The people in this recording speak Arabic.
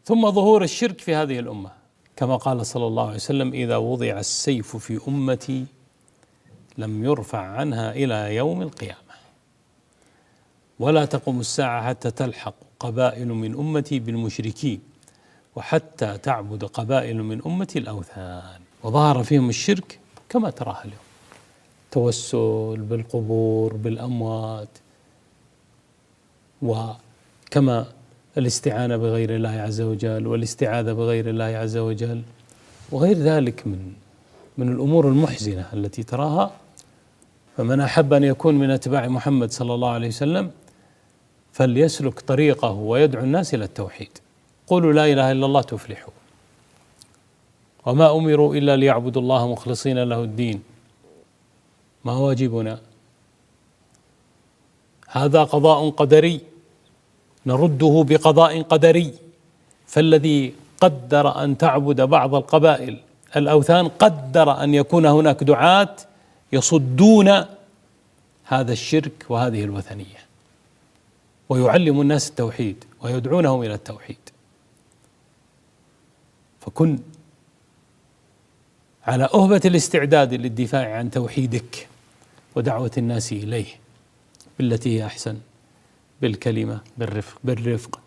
ثم ظهور الشرك في هذه الأمة، كما قال صلى الله عليه وسلم: إذا وضع السيف في أمتي لم يرفع عنها إلى يوم القيامة، ولا تقوم الساعة حتى تلحق قبائل من أمتي بالمشركين، وحتى تعبد قبائل من أمتي الأوثان. وظهر فيهم الشرك كما تراه اليوم، توسل بالقبور بالأموات، وكما الاستعانة بغير الله عز وجل والاستعاذة بغير الله عز وجل وغير ذلك من الأمور المحزنة التي تراها. فمن أحب أن يكون من أتباع محمد صلى الله عليه وسلم فليسلك طريقه ويدعو الناس إلى التوحيد. قولوا لا إله إلا الله تفلحوا، وما أمروا إلا ليعبدوا الله مخلصين له الدين. ما واجبنا؟ هذا قضاء قدري نرده بقضاء قدري، فالذي قدر أن تعبد بعض القبائل الأوثان قدر أن يكون هناك دعاة يصدون هذا الشرك وهذه الوثنية ويعلم الناس التوحيد ويدعونهم إلى التوحيد. فكن على أهبة الاستعداد للدفاع عن توحيدك ودعوة الناس إليه بالتي هي أحسن، بالكلمة، بالرفق